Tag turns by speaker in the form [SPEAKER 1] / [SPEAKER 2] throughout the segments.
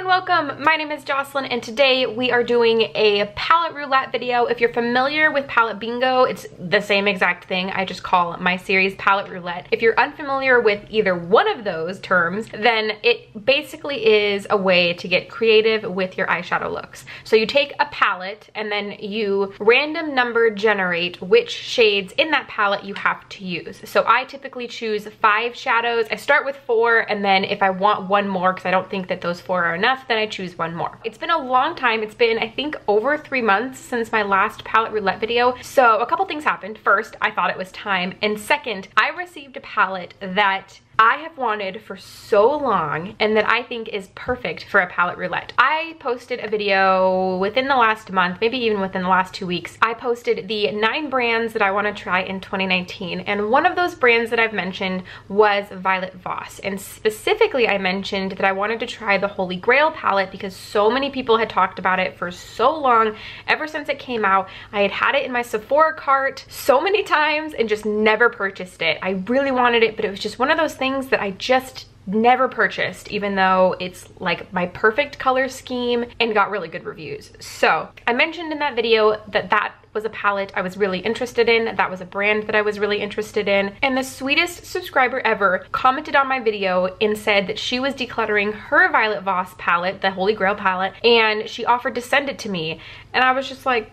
[SPEAKER 1] welcome. My name is Jocelyn and today we are doing a palette roulette video. If you're familiar with palette bingo, it's the same exact thing. I just call my series palette roulette. If you're unfamiliar with either one of those terms, then it basically is a way to get creative with your eyeshadow looks. So you take a palette and then you random number generate which shades in that palette you have to use. So I typically choose 5 shadows. I start with 4, and then if I want one more, because I don't think that those 4 are enough, then I choose one more. It's been a long time. It's been, I think, over 3 months since my last palette roulette video. So a couple things happened. First, I thought it was time. And second, I received a palette that I have wanted for so long and that I think is perfect for a palette roulette. I posted a video within the last month, maybe even within the last 2 weeks. I posted the 9 brands that I want to try in 2019, and one of those brands that I've mentioned was Violet Voss. And specifically I mentioned that I wanted to try the Holy Grail palette because so many people had talked about it for so long. Ever since it came out, I had had it in my Sephora cart so many times and just never purchased it. I really wanted it, but it was just one of those things that I just never purchased, even though it's like my perfect color scheme and got really good reviews. So I mentioned in that video that that was a palette I was really interested in. That was a brand that I was really interested in. And the sweetest subscriber ever commented on my video and said that she was decluttering her Violet Voss palette, the Holy Grail palette, and she offered to send it to me. And I was just like,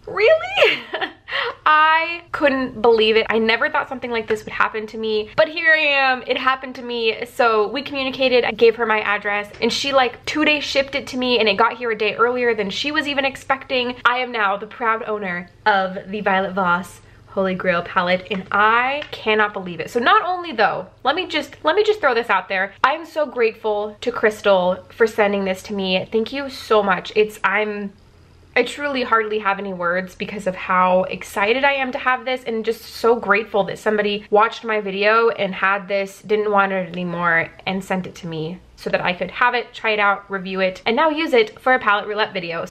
[SPEAKER 1] really? I couldn't believe it. I never thought something like this would happen to me, but here I am. It happened to me. So we communicated. I gave her my address and she like 2 days shipped it to me, and it got here a day earlier than she was even expecting. I am now the proud owner of the Violet Voss Holy Grail palette, and I cannot believe it. So not only though, let me just throw this out there. I'm so grateful to Crystal for sending this to me. Thank you so much. I truly hardly have any words because of how excited I am to have this, and just so grateful that somebody watched my video and had this, didn't want it anymore, and sent it to me so that I could have it, try it out, review it, and now use it for a palette roulette video.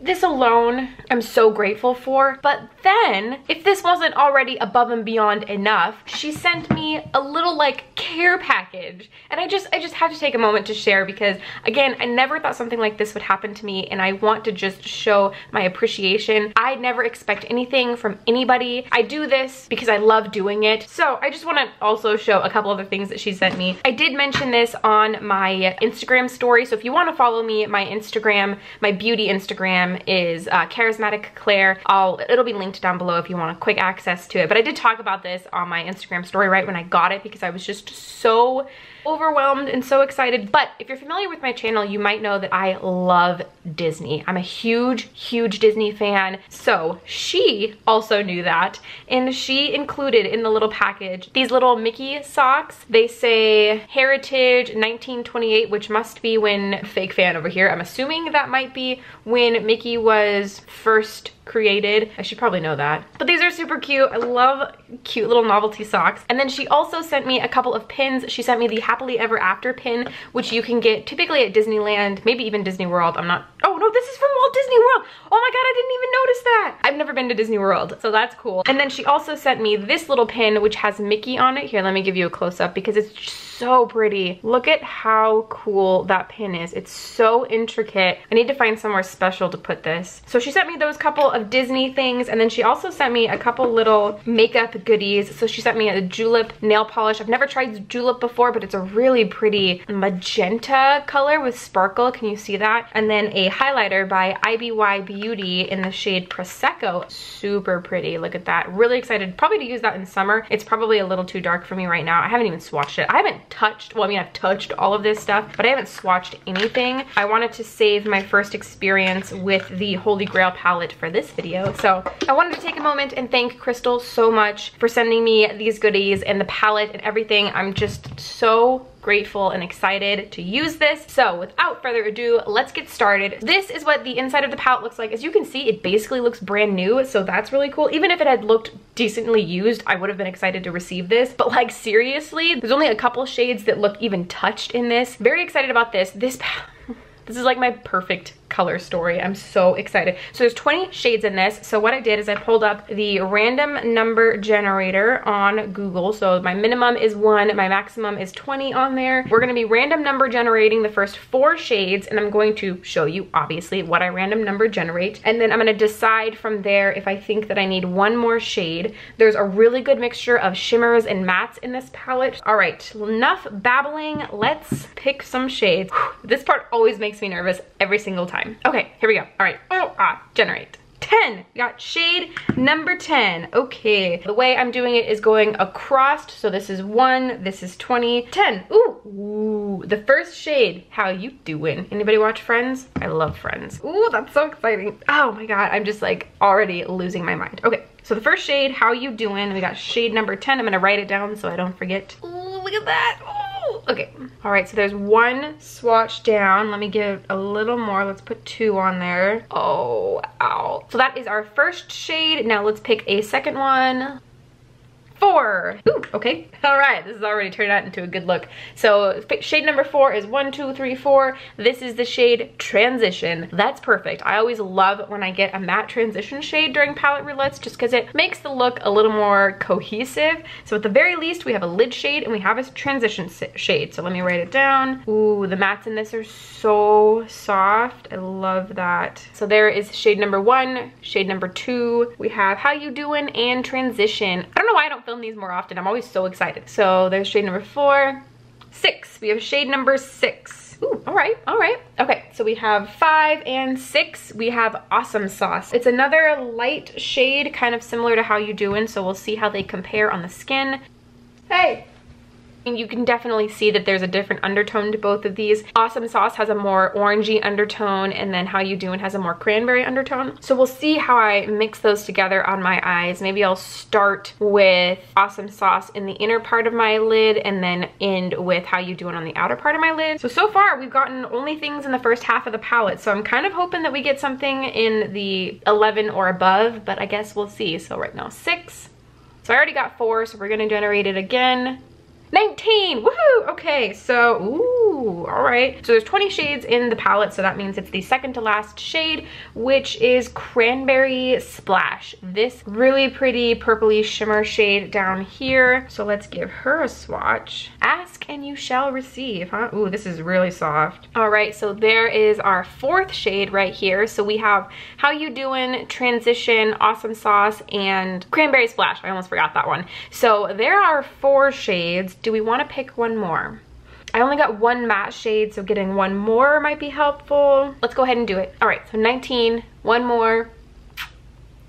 [SPEAKER 1] This alone, I'm so grateful for. But then, if this wasn't already above and beyond enough, she sent me a little like care package. And I just had to take a moment to share because, again, I never thought something like this would happen to me, and I want to just show my appreciation. I never expect anything from anybody. I do this because I love doing it. So I just want to also show a couple other things that she sent me. I did mention this on my Instagram story, so if you want to follow me, my Instagram, my beauty Instagram is Charismatic Claire. It'll be linked down below if you want quick access to it. But I did talk about this on my Instagram story right when I got it because I was just so overwhelmed and so excited. But if you're familiar with my channel, you might know that I love Disney. I'm a huge Disney fan. So she also knew that, and she included in the little package these little Mickey socks. They say Heritage 1928, which must be when, fake fan over here, I'm assuming that might be when Mickey was first created. I should probably know that. But these are super cute. I love cute little novelty socks. And then she also sent me a couple of pins. She sent me the Happily Ever After pin, which you can get typically at Disneyland, maybe even Disney World. Oh no, this is from Walt Disney World. Oh my god, I didn't even notice that. I've never been to Disney World, so that's cool. And then she also sent me this little pin which has Mickey on it. Here, let me give you a close-up because it's so pretty. Look at how cool that pin is. It's so intricate. I need to find somewhere special to put this. So she sent me those couple of Disney things, and then she also sent me a couple little makeup goodies. So she sent me a julep nail polish. I've never tried julep before, but it's a really pretty magenta color with sparkle. Can you see that? And then a highlighter by IBY Beauty in the shade Prosecco. Super pretty. Look at that. Really excited probably to use that in summer. It's probably a little too dark for me right now. I haven't even swatched it. I haven't touched, well, I mean, I've touched all of this stuff, but I haven't swatched anything. I wanted to save my first experience with the Holy Grail palette for this video. So I wanted to take a moment and thank Crystal so much for sending me these goodies and the palette and everything. I'm just so grateful and excited to use this. So without further ado, let's get started. This is what the inside of the palette looks like. As you can see, it basically looks brand new, so that's really cool. Even if it had looked decently used, I would have been excited to receive this. But like, seriously, there's only a couple shades that look even touched in this. Very excited about this. This is like my perfect color story. I'm so excited. So there's 20 shades in this. So what I did is I pulled up the random number generator on Google. So my minimum is 1, my maximum is 20 on there. We're gonna be random number generating the first 4 shades, and I'm going to show you obviously what I random number generate. And then I'm gonna decide from there if I think that I need one more shade. There's a really good mixture of shimmers and mattes in this palette. All right, enough babbling. Let's pick some shades. This part always makes me nervous every single time. Okay, here we go. All right, generate. 10, we got shade number 10. Okay, the way I'm doing it is going across. So this is 1, this is 20, 10. Ooh, the first shade. How you doing? Anybody watch Friends? I love Friends. Ooh, that's so exciting. Oh my God, I'm just like already losing my mind. Okay, so the first shade, how you doing? We got shade number 10. I'm gonna write it down so I don't forget. Ooh, look at that. Ooh. Okay, all right, so there's 1 swatch down. Let me give a little more. Let's put 2 on there. Oh, ow. So that is our first shade. Now let's pick a second one. 4. Ooh, okay. All right, this has already turned out into a good look. So shade number 4 is 1, 2, 3, 4. This is the shade Transition. That's perfect. I always love when I get a matte transition shade during palette roulettes just because it makes the look a little more cohesive. So at the very least, we have a lid shade and we have a transition shade. So let me write it down. Ooh, the mattes in this are so soft. I love that. So there is shade number 1, shade number 2. We have How You Doing and Transition. I don't know why I don't film these more often. I'm always so excited. So there's shade number 4, 6. We have shade number 6. Ooh, all right. Okay, so we have 5 and 6. We have Awesome Sauce. It's another light shade, kind of similar to How You Doing. So we'll see how they compare on the skin. Hey. You can definitely see that there's a different undertone to both of these. Awesome Sauce has a more orangey undertone, and then How You Doing has a more cranberry undertone. So we'll see how I mix those together on my eyes. Maybe I'll start with Awesome Sauce in the inner part of my lid and then end with How You Doing on the outer part of my lid. So far we've gotten only things in the first half of the palette. So I'm kind of hoping that we get something in the 11 or above, but I guess we'll see. So right now 6. So I already got 4, so we're gonna generate it again. 19, woohoo! Okay, so, ooh, all right. So there's 20 shades in the palette, so that means it's the second to last shade, which is Cranberry Splash. This really pretty purpley shimmer shade down here. So let's give her a swatch. Ask and you shall receive, huh? Ooh, this is really soft. All right, so there is our 4th shade right here. So we have How You Doing, Transition, Awesome Sauce, and Cranberry Splash. I almost forgot that one. So there are 4 shades. Do we want to pick one more? I only got 1 matte shade, so getting 1 more might be helpful. Let's go ahead and do it. All right, so 19, 1 more,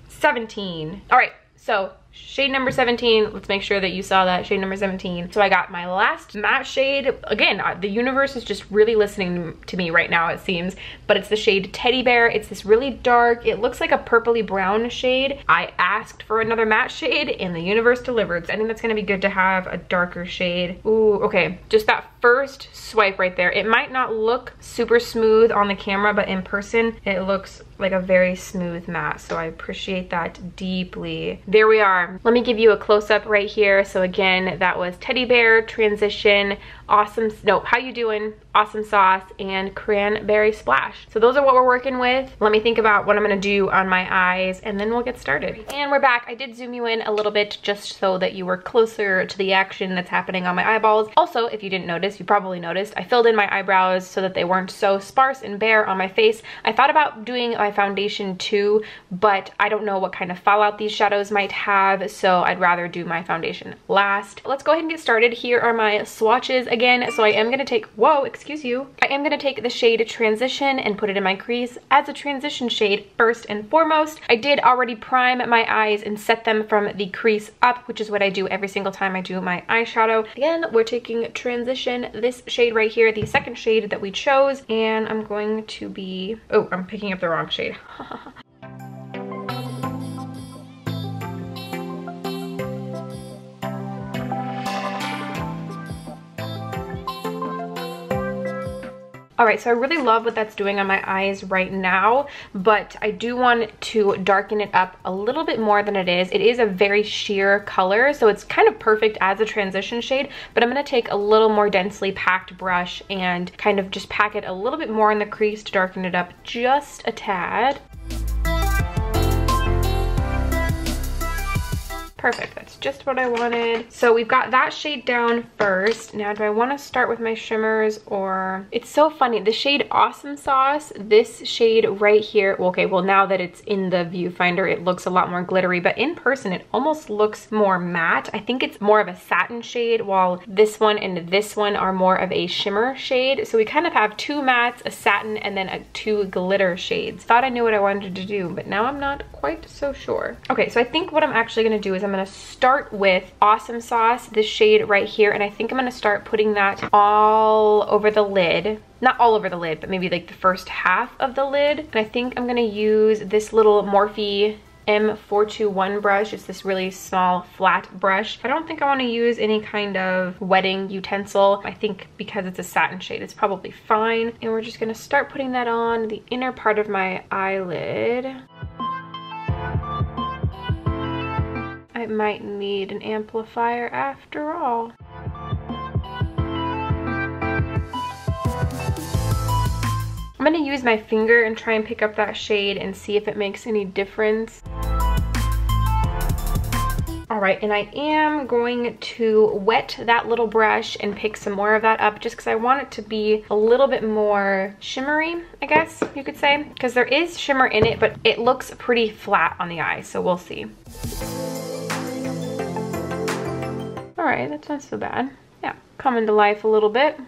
[SPEAKER 1] 17. All right, so shade number 17, let's make sure that you saw that, shade number 17. So I got my last matte shade. Again, the universe is just really listening to me right now, it seems, but it's the shade Teddy Bear. It's this really dark, it looks like a purpley brown shade. I asked for another matte shade and the universe delivered. I think that's gonna be good to have a darker shade. Ooh, okay, just that first swipe right there. It might not look super smooth on the camera, but in person, it looks like a very smooth matte, so I appreciate that deeply. There we are. Let me give you a close-up right here. So again, that was Teddy Bear, Transition, How You Doing, Awesome Sauce, and Cranberry Splash. So those are what we're working with. Let me think about what I'm gonna do on my eyes, and then we'll get started. And we're back. I did zoom you in a little bit just so that you were closer to the action that's happening on my eyeballs. Also, if you didn't notice, you probably noticed, I filled in my eyebrows so that they weren't so sparse and bare on my face. I thought about doing my foundation too, but I don't know what kind of fallout these shadows might have, so I'd rather do my foundation last. Let's go ahead and get started. Here are my swatches again. So I am gonna take, whoa, excuse you. I am gonna take the shade Transition and put it in my crease as a transition shade first and foremost. I did already prime my eyes and set them from the crease up, which is what I do every single time I do my eyeshadow. Again, we're taking Transition, this shade right here, the second shade that we chose, and I'm going to be, oh, I'm picking up the wrong shade. All right, so I really love what that's doing on my eyes right now, but I do want to darken it up a little bit more than it is. It is a very sheer color, so it's kind of perfect as a transition shade, but I'm gonna take a little more densely packed brush and kind of just pack it a little bit more in the crease to darken it up just a tad. Perfect, that's just what I wanted. So we've got that shade down first. Now do I want to start with my shimmers, or it's so funny, the shade Awesome Sauce, this shade right here, okay, well now that it's in the viewfinder it looks a lot more glittery, but in person it almost looks more matte. I think it's more of a satin shade, while this one and this one are more of a shimmer shade. So we kind of have two mattes, a satin, and then two glitter shades. Thought I knew what I wanted to do, but now I'm not quite so sure. Okay, so I think what I'm actually gonna do is I'm gonna start with Awesome Sauce, this shade right here, and I think I'm gonna start putting that all over the lid. Not all over the lid, but maybe like the first half of the lid. And I think I'm gonna use this little Morphe M421 brush. It's this really small flat brush. I don't think I want to use any kind of wetting utensil. I think because it's a satin shade it's probably fine. And we're just gonna start putting that on the inner part of my eyelid. I might need an amplifier after all. I'm gonna use my finger and try and pick up that shade and see if it makes any difference. All right, and I am going to wet that little brush and pick some more of that up just because I want it to be a little bit more shimmery, I guess you could say, because there is shimmer in it, but it looks pretty flat on the eye, so we'll see. All right, that's not so bad. Yeah, coming to life a little bit.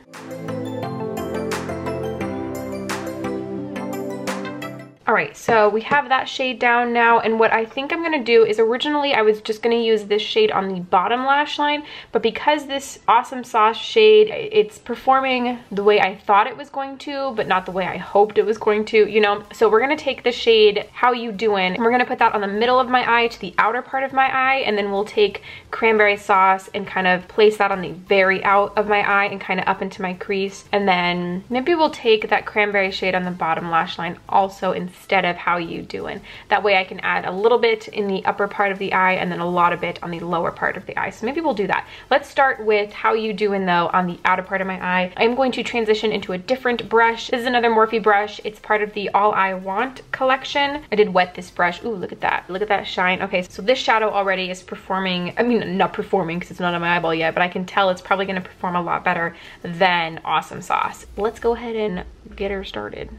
[SPEAKER 1] All right, so we have that shade down now, and what I think I'm gonna do is, originally I was just gonna use this shade on the bottom lash line, but because this Awesome Sauce shade, it's performing the way I thought it was going to, but not the way I hoped it was going to, you know? So we're gonna take the shade How You Doin', and we're gonna put that on the middle of my eye to the outer part of my eye, and then we'll take Cranberry Sauce and kind of place that on the very out of my eye and kind of up into my crease, and then maybe we'll take that cranberry shade on the bottom lash line also instead of How You Doin'. That way I can add a little bit in the upper part of the eye and then a lot of it on the lower part of the eye. So maybe we'll do that. Let's start with How You Doin' though on the outer part of my eye. I'm going to transition into a different brush. This is another Morphe brush. It's part of the All I Want collection. I did wet this brush. Ooh, look at that. Look at that shine. Okay, so this shadow already is performing, I mean, not performing because it's not on my eyeball yet, but I can tell it's probably gonna perform a lot better than Awesome Sauce. Let's go ahead and get her started.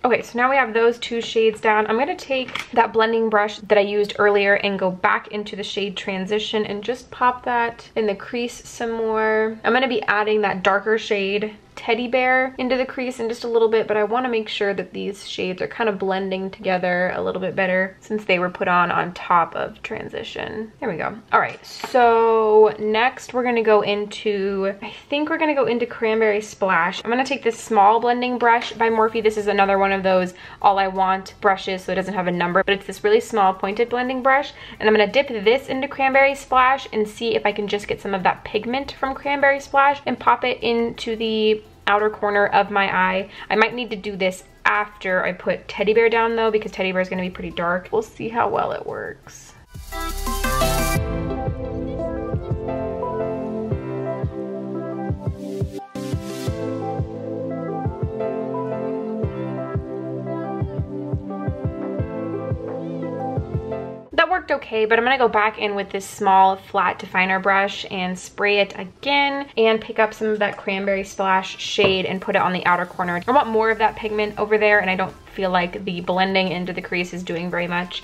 [SPEAKER 1] Okay, so now we have those two shades down. I'm gonna take that blending brush that I used earlier and go back into the shade Transition and just pop that in the crease some more. I'm gonna be adding that darker shade Teddy Bear into the crease in just a little bit, but I want to make sure that these shades are kind of blending together a little bit better since they were put on top of Transition. There we go. All right, so next we're gonna go into, I think we're gonna go into Cranberry Splash. I'm gonna take this small blending brush by Morphe. This is another one of those All I Want brushes, so it doesn't have a number, but it's this really small pointed blending brush, and I'm gonna dip this into Cranberry Splash and see if I can just get some of that pigment from Cranberry Splash and pop it into the outer corner of my eye. I might need to do this after I put Teddy Bear down though, because Teddy Bear is going to be pretty dark. We'll see how well it works. That worked okay, but I'm gonna go back in with this small flat definer brush and spray it again and pick up some of that Cranberry Splash shade and put it on the outer corner. I want more of that pigment over there, and I don't feel like the blending into the crease is doing very much.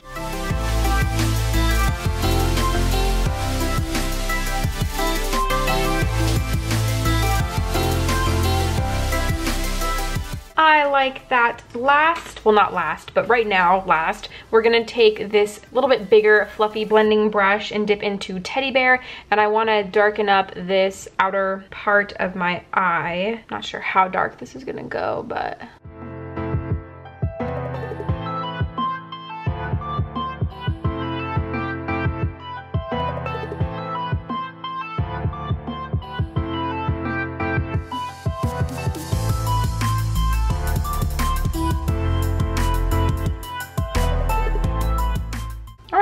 [SPEAKER 1] I like that. Last, well not last, but right now last, we're gonna take this little bit bigger fluffy blending brush and dip into Teddy Bear, and I wanna darken up this outer part of my eye. Not sure how dark this is gonna go, but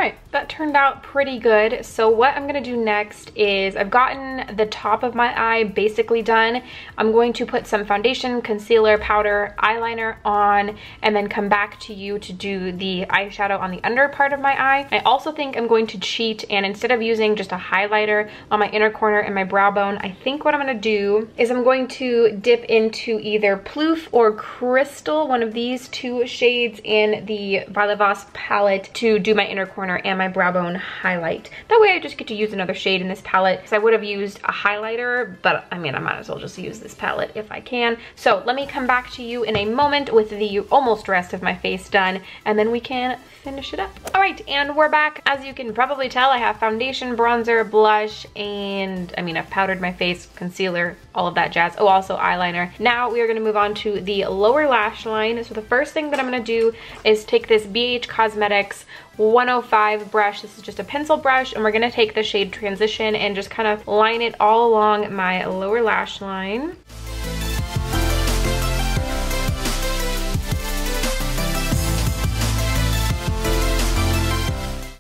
[SPEAKER 1] right, that turned out pretty good. So what I'm gonna do next is I've gotten the top of my eye basically done. I'm going to put some foundation, concealer, powder, eyeliner on, and then come back to you to do the eyeshadow on the under part of my eye. I also think I'm going to cheat, and instead of using just a highlighter on my inner corner and my brow bone, I think what I'm gonna do is I'm going to dip into either Ploof or Crystal, one of these two shades in the Voss palette, to do my inner corner and my brow bone highlight. That way I just get to use another shade in this palette, because I would have used a highlighter, but I mean, I might as well just use this palette if I can. So let me come back to you in a moment with the almost rest of my face done, and then we can finish it up. All right, and we're back. As you can probably tell, I have foundation, bronzer, blush, and I mean, I've powdered my face, concealer, all of that jazz. Oh, also eyeliner. Now we are gonna move on to the lower lash line. So the first thing that I'm gonna do is take this BH Cosmetics 105 brush. This is just a pencil brush, and we're gonna take the shade Transition and just kind of line it all along my lower lash line.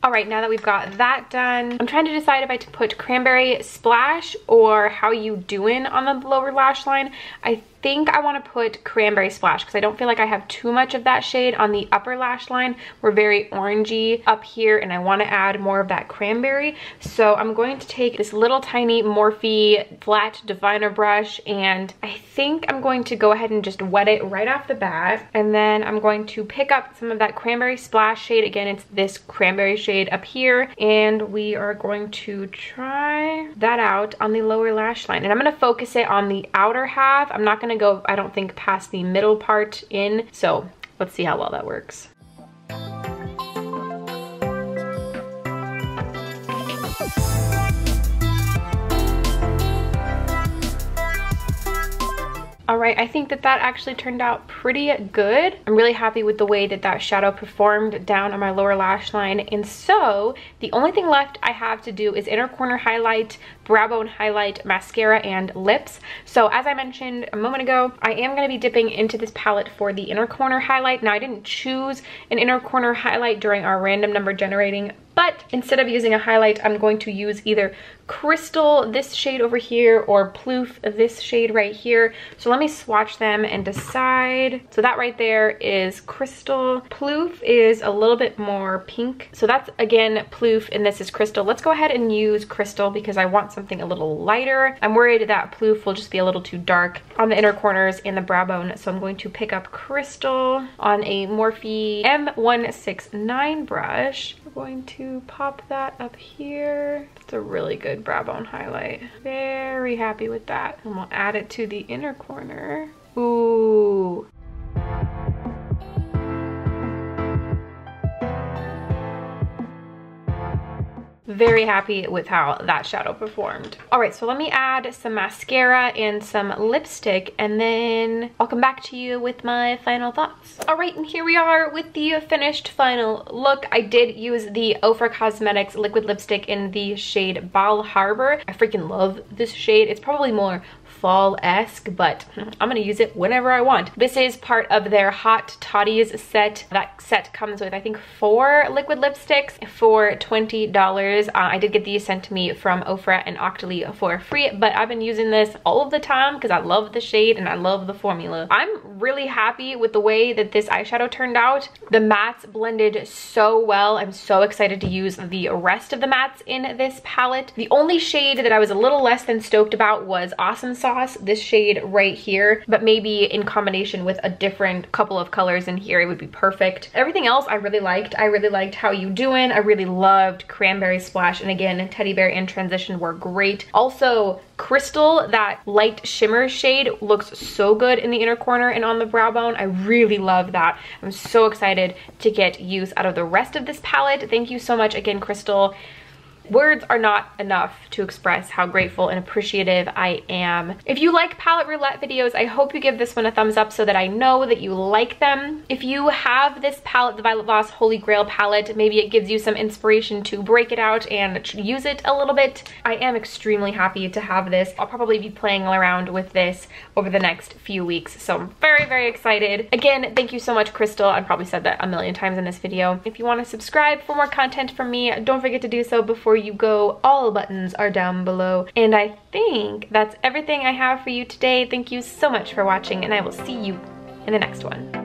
[SPEAKER 1] All right, now that we've got that done, I'm trying to decide if I put Cranberry Splash or How You Doin' on the lower lash line. I think I want to put Cranberry Splash because I don't feel like I have too much of that shade on the upper lash line. We're very orangey up here, and I want to add more of that cranberry. So I'm going to take this little tiny Morphe flat definer brush, and I think I'm going to go ahead and just wet it right off the bat. And then I'm going to pick up some of that Cranberry Splash shade. Again, it's this cranberry shade up here, and we are going to try that out on the lower lash line. And I'm going to focus it on the outer half. I'm not going to go, I don't think, past the middle part in. So let's see how well that works. All right, I think that actually turned out pretty good. I'm really happy with the way that shadow performed down on my lower lash line. And so the only thing left I have to do is inner corner highlight, brow bone highlight, mascara, and lips. So as I mentioned a moment ago, I am going to be dipping into this palette for the inner corner highlight. Now, I didn't choose an inner corner highlight during our random number generating, but instead of using a highlight, I'm going to use either Crystal, this shade over here, or Ploof, this shade right here. So let me swatch them and decide. So that right there is Crystal. Ploof is a little bit more pink. So that's, again, Ploof, and this is Crystal. Let's go ahead and use Crystal because I want something a little lighter. I'm worried that Ploof will just be a little too dark on the inner corners and the brow bone. So I'm going to pick up Crystal on a Morphe M169 brush. We're going to pop that up here. It's a really good brow bone highlight. Very happy with that. And we'll add it to the inner corner. Ooh. Very happy with how that shadow performed. All right, so let me add some mascara and some lipstick, and then I'll come back to you with my final thoughts. All right, and here we are with the finished final look. I did use the Ofra Cosmetics liquid lipstick in the shade Bal Harbour. I freaking love this shade. It's probably more fall-esque, but I'm gonna use it whenever I want. This is part of their Hot Toddies set. That set comes with, I think, 4 liquid lipsticks for $20. I did get these sent to me from Ofra and Octoly for free, but I've been using this all of the time because I love the shade and I love the formula. I'm really happy with the way that this eyeshadow turned out. The mattes blended so well. I'm so excited to use the rest of the mattes in this palette. The only shade that I was a little less than stoked about was Awesome Sauce, this shade right here, but maybe in combination with a different couple of colors in here, it would be perfect. Everything else I really liked. I really liked How You Doin'. I really loved Cranberry Splash, and again, Teddy Bear and Transition were great. Also, Crystal, that light shimmer shade, looks so good in the inner corner and on the brow bone. I really love that. I'm so excited to get use out of the rest of this palette. Thank you so much again, Crystal. words are not enough to express how grateful and appreciative I am. If you like palette roulette videos, I hope you give this one a thumbs up so that I know that you like them. If you have this palette, the Violet Voss Holy Grail palette, maybe it gives you some inspiration to break it out and use it a little bit. I am extremely happy to have this. I'll probably be playing around with this over the next few weeks, so I'm very, very excited. Again, thank you so much, Crystal. I've probably said that a million times in this video. If you want to subscribe for more content from me, don't forget to do so before you go. All buttons are down below. And I think that's everything I have for you today. Thank you so much for watching, and I will see you in the next one.